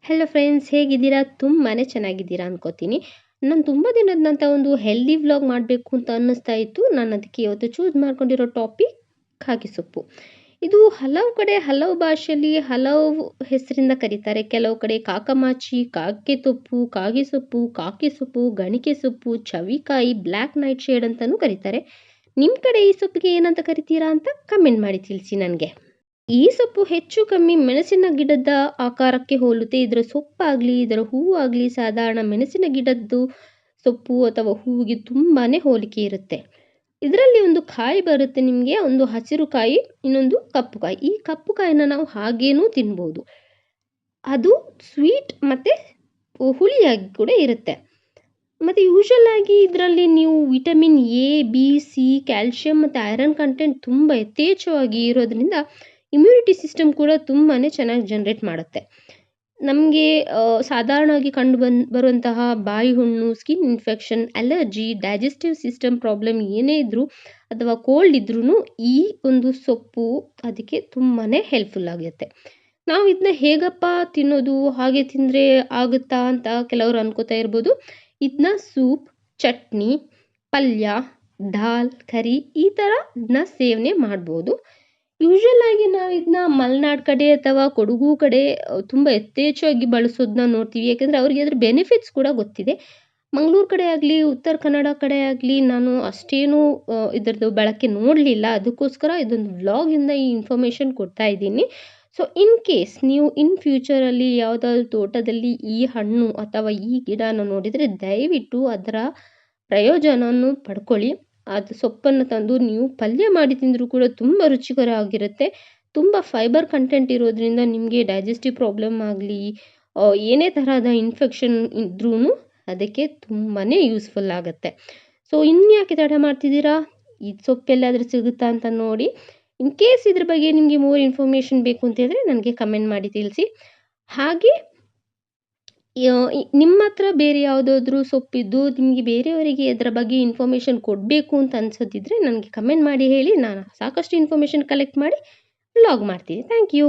Hello friends, ಹೇಗಿದ್ದೀರಾ? ತುಂಬಾ ಚೆನ್ನಾಗಿದ್ದೀರಾ ಅನ್ಕೋತೀನಿ. ನಾನು ತುಂಬ ದಿನದ ನಂತರ ಒಂದು ಹೆಲ್ದಿ ವ್ಲಾಗ್ ಮಾಡಬೇಕು ಅಂತ ಅನ್ನಿಸ್ತಾ ಇತ್ತು. ನಾನು ಅದಕ್ಕೆ ಇವತ್ತು ಚೂಸ್ ಮಾಡ್ಕೊಂಡಿರೋ ಟಾಪಿಕ್ ಕಾಗೆ ಸೊಪ್ಪು. ಇದು ಹಲವು ಕಡೆ ಹಲವು ಭಾಷೆಯಲ್ಲಿ ಹಲವು ಹೆಸರಿಂದ ಕರೀತಾರೆ. ಕೆಲವು ಕಡೆ ಕಾಕಮಾಚಿ, ಕಾಗೆ ತೊಪ್ಪು, ಕಾಗೆ ಸೊಪ್ಪು, ಕಾಕೆ ಸೊಪ್ಪು, ಗಣಿಕೆ ಸೊಪ್ಪು, ಚವಿಕಾಯಿ, ಬ್ಲ್ಯಾಕ್ ನೈಟ್ ಶೇಡ್ ಅಂತಲೂ ಕರೀತಾರೆ. ನಿಮ್ಮ ಕಡೆ ಈ ಸೊಪ್ಪಿಗೆ ಏನಂತ ಕರಿತೀರಾ ಅಂತ ಕಮೆಂಟ್ ಮಾಡಿ ತಿಳಿಸಿ ನನಗೆ. ಈ ಸೊಪ್ಪು ಹೆಚ್ಚು ಕಮ್ಮಿ ಮೆಣಸಿನ ಗಿಡದ ಆಕಾರಕ್ಕೆ ಹೋಲುತ್ತೆ. ಇದರ ಸೊಪ್ಪಾಗಲಿ ಇದರ ಹೂವಾಗಲಿ ಸಾಧಾರಣ ಮೆಣಸಿನ ಗಿಡದ್ದು ಸೊಪ್ಪು ಅಥವಾ ಹೂವಿಗೆ ತುಂಬಾ ಹೋಲಿಕೆ ಇರುತ್ತೆ. ಇದರಲ್ಲಿ ಒಂದು ಕಾಯಿ ಬರುತ್ತೆ ನಿಮಗೆ, ಒಂದು ಹಸಿರು ಕಾಯಿ, ಇನ್ನೊಂದು ಕಪ್ಪು ಕಾಯಿ. ಈ ಕಪ್ಪು ಕಾಯಿನ ನಾವು ಹಾಗೇನೂ ತಿನ್ಬೋದು. ಅದು ಸ್ವೀಟ್ ಮತ್ತು ಹುಳಿಯಾಗಿ ಕೂಡ ಇರುತ್ತೆ. ಮತ್ತು ಯೂಶಲ್ ಆಗಿ ಇದರಲ್ಲಿ ನೀವು vitamin A, B, C, calcium ಮತ್ತು ಐರನ್ ಕಂಟೆಂಟ್ ತುಂಬ ಯಥೇಚ್ಛವಾಗಿ ಇರೋದ್ರಿಂದ ಇಮ್ಯುನಿಟಿ ಸಿಸ್ಟಮ್ ಕೂಡ ತುಂಬಾ ಚೆನ್ನಾಗಿ ಜನ್ರೇಟ್ ಮಾಡುತ್ತೆ. ನಮಗೆ ಸಾಧಾರಣವಾಗಿ ಬರುವಂತಹ ಬಾಯಿ ಹುಣ್ಣು, skin infection, allergy, digestive system problem ಏನೇ ಇದ್ದರೂ ಅಥವಾ ಕೋಲ್ಡ್ ಇದ್ರೂ ಈ ಒಂದು ಸೊಪ್ಪು ಅದಕ್ಕೆ ತುಂಬಾ ಹೆಲ್ಪ್ಫುಲ್ ಆಗುತ್ತೆ. ನಾವು ಇದನ್ನ ಹೇಗಪ್ಪ ತಿನ್ನೋದು, ಹಾಗೆ ತಿಂದರೆ ಆಗುತ್ತಾ ಅಂತ ಕೆಲವರು ಅನ್ಕೋತಾ ಇರ್ಬೋದು. ಇದನ್ನ ಸೂಪ್, ಚಟ್ನಿ, ಪಲ್ಯ, ದಾಲ್, ಕರಿ ಈ ಥರ ಇದನ್ನ ಸೇವನೆ ಮಾಡ್ಬೋದು. ಯೂಶಲ್ ಆಗಿ ನಾವು ಇದನ್ನ ಮಲೆನಾಡು ಕಡೆ ಅಥವಾ ಕೊಡಗು ಕಡೆ ತುಂಬ ಯಥೇಚ್ಛವಾಗಿ ಬಳಸೋದನ್ನ ನೋಡ್ತೀವಿ. ಯಾಕೆಂದರೆ ಅವ್ರಿಗೆ ಅದ್ರ ಬೆನಿಫಿಟ್ಸ್ ಕೂಡ ಗೊತ್ತಿದೆ. ಮಂಗಳೂರು ಕಡೆ ಆಗಲಿ, ಉತ್ತರ ಕನ್ನಡ ಕಡೆ ಆಗಲಿ ನಾನು ಅಷ್ಟೇನೂ ಇದರದ್ದು ಬಳಕೆ ನೋಡಲಿಲ್ಲ. ಅದಕ್ಕೋಸ್ಕರ ಇದೊಂದು ವ್ಲಾಗಿಂದ ಈ ಇನ್ಫಾರ್ಮೇಷನ್ ಕೊಡ್ತಾ ಇದ್ದೀನಿ. ಸೊ ಇನ್ ಕೇಸ್ ನೀವು ಇನ್ ಫ್ಯೂಚರಲ್ಲಿ ಯಾವುದಾದ್ರು ತೋಟದಲ್ಲಿ ಈ ಹಣ್ಣು ಅಥವಾ ಈ ಗಿಡನ ನೋಡಿದರೆ ದಯವಿಟ್ಟು ಅದರ ಪ್ರಯೋಜನವನ್ನು ಪಡ್ಕೊಳ್ಳಿ. ಅದು ಸೊಪ್ಪನ್ನು ತಂದು ನೀವು ಪಲ್ಯ ಮಾಡಿ ತಿಂದರೂ ಕೂಡ ತುಂಬ ರುಚಿಕರ ಆಗಿರುತ್ತೆ. ತುಂಬ ಫೈಬರ್ ಕಂಟೆಂಟ್ ಇರೋದ್ರಿಂದ ನಿಮಗೆ ಡೈಜೆಸ್ಟಿವ್ ಪ್ರಾಬ್ಲಮ್ ಆಗಲಿ ಏನೇ ತರಹದ ಇನ್ಫೆಕ್ಷನ್ ಇದ್ರೂ ಅದಕ್ಕೆ ತುಂಬಾ ಯೂಸ್ಫುಲ್ ಆಗುತ್ತೆ. ಸೊ ಇನ್ಯಾಕೆ ತಡ ಮಾಡ್ತಿದ್ದೀರಾ? ಈ ಸೊಪ್ಪೆಲ್ಲಾದರೂ ಸಿಗುತ್ತಾ ಅಂತ ನೋಡಿ. ಇನ್ ಕೇಸ್ ಇದ್ರ ಬಗ್ಗೆ ನಿಮಗೆ ಮೋರ್ ಇನ್ಫಾರ್ಮೇಷನ್ ಬೇಕು ಅಂತ ಹೇಳಿದ್ರೆ ನನಗೆ ಕಮೆಂಟ್ ಮಾಡಿ ತಿಳಿಸಿ. ಹಾಗೆ ನಿಮ್ಮ ಹತ್ರ ಬೇರೆ ಯಾವುದಾದ್ರೂ ಸೊಪ್ಪಿದ್ದು ನಿಮಗೆ ಬೇರೆಯವರಿಗೆ ಅದರ ಬಗ್ಗೆ ಇನ್ಫಾರ್ಮೇಷನ್ ಕೊಡಬೇಕು ಅಂತ ಅನ್ಸೋದಿದ್ರೆ ನನಗೆ ಕಮೆಂಟ್ ಮಾಡಿ ಹೇಳಿ. ನಾನು ಸಾಕಷ್ಟು ಇನ್ಫಾರ್ಮೇಷನ್ ಕಲೆಕ್ಟ್ ಮಾಡಿ ವ್ಲಾಗ್ ಮಾಡ್ತೀನಿ. Thank you.